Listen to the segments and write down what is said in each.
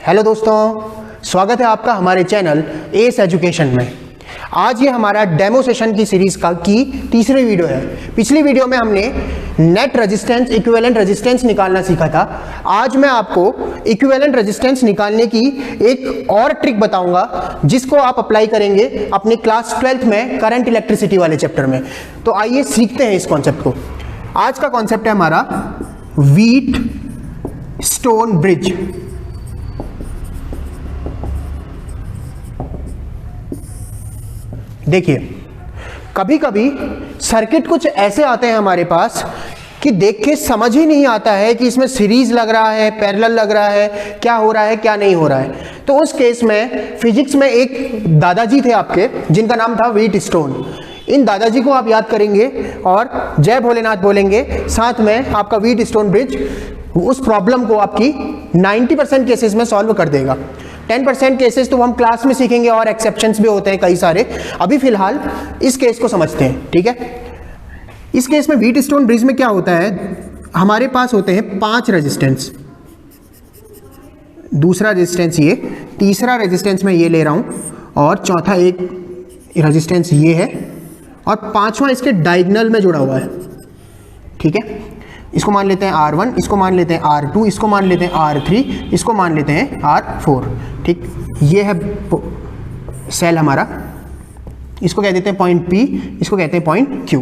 Hello दोस्तों, स्वागत है आपका हमारे चैनल एस एजुकेशन में। आज ये हमारा डेमो सेशन की सीरीज की तीसरी वीडियो है। पिछली वीडियो में हमने नेट रेजिस्टेंस, इक्विवेलेंट रेजिस्टेंस निकालना सीखा था। आज मैं आपको इक्विवेलेंट रेजिस्टेंस निकालने की एक और ट्रिक बताऊंगा जिसको आप अप्लाई करेंगे अपनी क्लास 12th में करंट इलेक्ट्रिसिटी वाले चैप्टर में। तो आइए सीखते हैं इस कॉन्सेप्ट को। आज का कॉन्सेप्ट है हमारा व्हीट स्टोन ब्रिज। देखिए, कभी कभी सर्किट कुछ ऐसे आते हैं हमारे पास कि देख के समझ ही नहीं आता है कि इसमें सीरीज लग रहा है, पैरेलल लग रहा है, क्या हो रहा है क्या नहीं हो रहा है। तो उस केस में फिजिक्स में एक दादाजी थे आपके, जिनका नाम था व्हीट स्टोन। इन दादाजी को आप याद करेंगे और जय भोलेनाथ बोलेंगे, साथ में आपका व्हीट स्टोन ब्रिज उस प्रॉब्लम को आपकी 90% केसेस में सॉल्व कर देगा। 10% केसेस तो हम क्लास में सीखेंगे और एक्सेप्शंस भी होते हैं कई सारे। अभी फिलहाल इस केस को समझते हैं, ठीक है। इस केस में व्हीट स्टोन ब्रिज में क्या होता है, हमारे पास होते हैं 5 रेजिस्टेंस। दूसरा रेजिस्टेंस ये, तीसरा रेजिस्टेंस मैं ये ले रहा हूं और चौथा एक रेजिस्टेंस ये है और पांचवा इसके डायगोनल में जुड़ा हुआ है, ठीक है। इसको मान लेते हैं R1, इसको मान लेते हैं R2, इसको मान लेते हैं R3, इसको मान लेते हैं R4, ठीक। ये है सेल हमारा, इसको कह देते हैं पॉइंट P, इसको कहते हैं पॉइंट Q।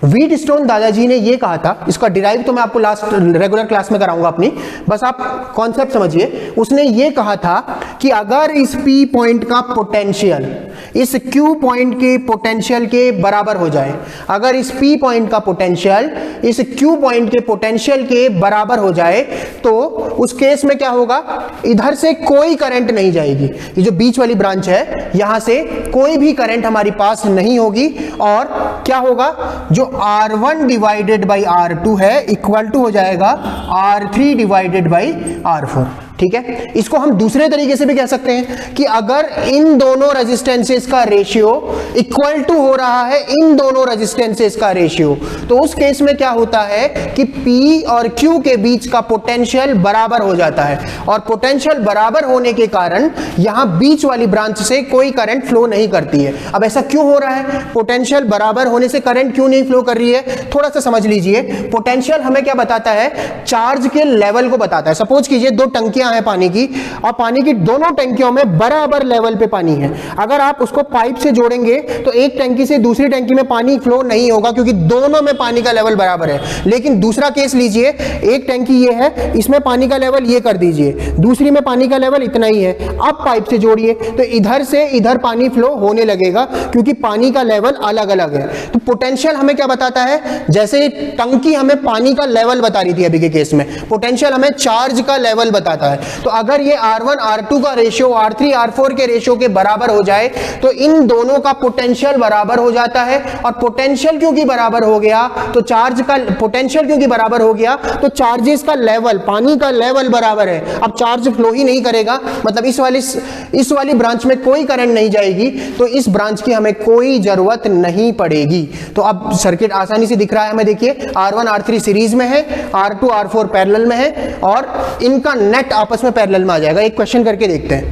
व्हीट स्टोन दादाजी ने ये कहा था, इसका डिराइव तो मैं आपको लास्ट रेगुलर क्लास में कराऊंगा अपनी, बस आप कॉन्सेप्ट समझिए। उसने ये कहा था कि अगर इस P पॉइंट का पोटेंशियल इस Q पॉइंट के पोटेंशियल के बराबर हो जाए, अगर इस P पॉइंट का पोटेंशियल इस Q पॉइंट के पोटेंशियल के बराबर हो जाए, तो उस केस में क्या होगा, इधर से कोई करंट नहीं जाएगी। ये जो बीच वाली ब्रांच है, यहां से कोई भी करंट हमारे पास नहीं होगी और क्या होगा, जो R1 डिवाइडेड बाई R2 है इक्वल टू हो जाएगा R3 डिवाइडेड बाई R4, ठीक है। इसको हम दूसरे तरीके से भी कह सकते हैं कि अगर इन दोनों रेजिस्टेंसेस का रेशियो इक्वल टू हो रहा है, इन दोनों रेजिस्टेंसेस का रेशियो, तो उस केस में क्या होता है कि P और Q के बीच का पोटेंशियल बराबर हो जाता है और पोटेंशियल बराबर होने के कारण यहां बीच वाली ब्रांच से कोई करंट फ्लो नहीं करती है। अब ऐसा क्यों हो रहा है, पोटेंशियल बराबर होने से करंट क्यों नहीं फ्लो कर रही है, थोड़ा सा समझ लीजिए। पोटेंशियल हमें क्या बताता है, चार्ज के लेवल को बताता है। सपोज कीजिए 2 टंकियां है पानी की और पानी की दोनों टंकियों में बराबर लेवल पे पानी है। अगर आप उसको पाइप से जोड़ेंगे तो एक टंकी से दूसरी टंकी में पानी फ्लो नहीं होगा क्योंकि दोनों में पानी का लेवल बराबर है। लेकिन दूसरा केस लीजिए, एक टंकी ये है, इसमें पानी का लेवल ये कर दीजिए, दूसरी में पानी का लेवल इतना ही है। अब पाइप से जोड़िए तो इधर से इधर पानी फ्लो होने लगेगा क्योंकि पानी का लेवल अलग अलग है। तो पोटेंशियल हमें क्या बताता है, जैसे टंकी हमें पानी का लेवल बता रही थी अभी के केस में, पोटेंशियल हमें चार्ज का लेवल बताता है। तो अगर ये R1 R2 का रेशियो R3 R4 के रेशियो के बराबर हो जाए तो इन दोनों का पोटेंशियल बराबर हो जाता है और पोटेंशियल क्योंकि बराबर हो गया तो चार्ज का पोटेंशियल क्योंकि बराबर हो गया तो चार्जेस का लेवल, पानी का लेवल बराबर है। अब चार्ज फ्लो ही नहीं करेगा, मतलब इस वाली ब्रांच में कोई करंट नहीं जाएगी, तो इस ब्रांच की हमें कोई जरूरत नहीं पड़ेगी। तो अब सर्किट आसानी से दिख रहा है हमें, देखिए R1 R3 सीरीज में है, R2 R4 पैरेलल में है और इनका नेट आपस में पैरेलल में आ जाएगा। एक क्वेश्चन करके देखते हैं।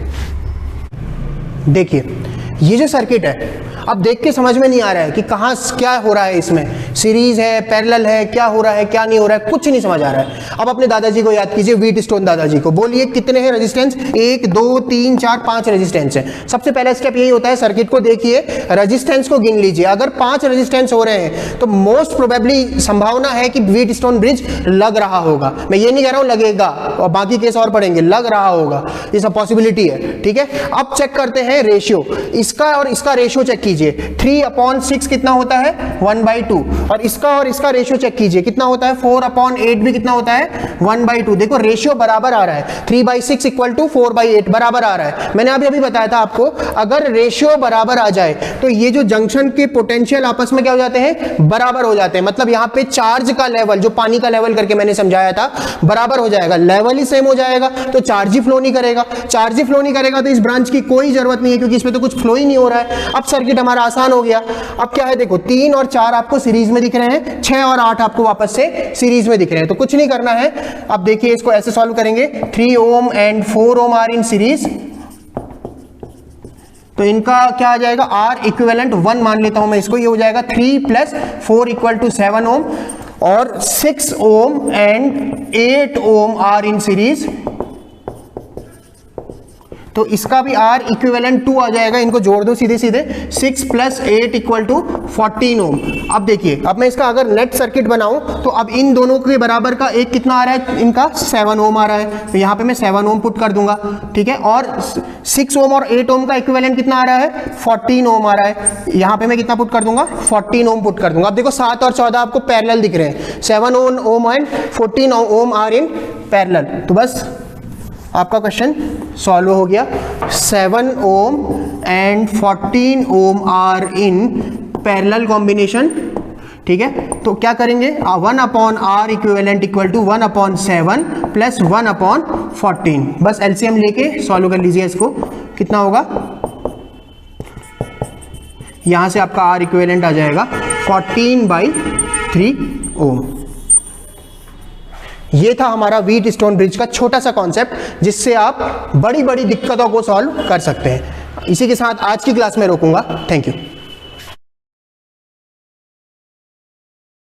देखिए, ये जो सर्किट है, अब देख के समझ में नहीं आ रहा है कि कहां क्या हो रहा है, इसमें सीरीज है, पैरेलल है, क्या हो रहा है क्या नहीं हो रहा है, कुछ नहीं समझ आ रहा है। अब अपने दादाजी को याद कीजिए, व्हीट स्टोन दादाजी को। बोलिए कितने हैं रेजिस्टेंस, 1 2 3 4 5 रेजिस्टेंस है। सबसे पहला स्टेप यही होता है, सर्किट को देखिए, रेजिस्टेंस को गिन लीजिए। अगर 5 रेजिस्टेंस हो रहे हैं तो मोस्ट प्रोबेबली संभावना है कि व्हीट स्टोन ब्रिज लग रहा होगा। मैं ये नहीं कह रहा हूं लगेगा, और बाकी केस और पढ़ेंगे, लग रहा होगा, ये सब पॉसिबिलिटी है, ठीक है। अब चेक करते हैं रेशियो, इसका और इसका रेशियो चेक कीजिए। 3/6 कितना होता है, 1/2। और इसका रेशियो चेक कीजिए कितना होता है, 4/8 भी कितना होता है, 1/2। देखो रेशियो बराबर आ रहा है, 3/6 इक्वल टू 4/8 बराबर आ रहा है। मैंने अभी बताया था आपको, अगर रेशियो बराबर आ जाए तो ये जो जंक्शन के पोटेंशियल आपस में क्या हो जाते हैं, बराबर हो जाते हैं। मतलब यहाँ पे चार्ज का लेवल, जो पानी का लेवल करके मैंने समझाया था, बराबर हो जाएगा, लेवल ही सेम हो जाएगा, तो चार्ज ही फ्लो नहीं करेगा। चार्ज ही फ्लो नहीं करेगा तो इस ब्रांच की कोई जरूरत नहीं है क्योंकि इसमें तो कुछ फ्लो ही नहीं हो रहा है। अब सर्किट हमारा आसान हो गया। अब क्या है देखो 3 और 4 आपको सीरीज में दिख रहे हैं, 6 और 8 आपको वापस से सीरीज में दिख रहे हैं, तो कुछ नहीं करना है। अब देखिए इसको ऐसे सॉल्व करेंगे, 3 ohm and 4 ohm are in series, तो इनका क्या आ जाएगा, R इक्विवेलेंट 1 मान लेता हूं मैं इसको, ये हो जाएगा 3 + 4 = 7 ओम, और 6 ohm and 8 ohm are in series, तो इसका भी R इक्विवेलेंट 2 आ जाएगा। इनको जोड़ दो सीधे सीधे, 6 + 8 = 14 ओम। अब देखिए, अब मैं इसका अगर नेट सर्किट बनाऊं तो अब इन दोनों के बराबर का एक कितना आ रहा है, इनका 7 ओम आ रहा है, तो यहां पे मैं 7 ओम पुट कर दूंगा, ठीक है। और 6 ओम और 8 ओम का इक्विवेलेंट कितना आ रहा है, 14 ओम आ रहा है, यहां पे मैं कितना पुट कर दूंगा, 14 ओम पुट कर दूंगा। अब देखो 7 और 14 आपको पैरेलल दिख रहे हैं, 7 ohm and 14 ohm are in parallel, तो बस आपका क्वेश्चन सॉल्व हो गया। 7 ohm and 14 ohm are in parallel combination, ठीक है। तो क्या करेंगे, 1/R इक्विवेलेंट = 1/7 + 1/14, बस एलसीएम लेके सॉल्व कर लीजिए इसको, कितना होगा, यहां से आपका R इक्विवेलेंट आ जाएगा 14/3 ओम। ये था हमारा व्हीटस्टोन ब्रिज का छोटा सा कॉन्सेप्ट, जिससे आप बड़ी बड़ी दिक्कतों को सॉल्व कर सकते हैं। इसी के साथ आज की क्लास में रोकूंगा। Thank you.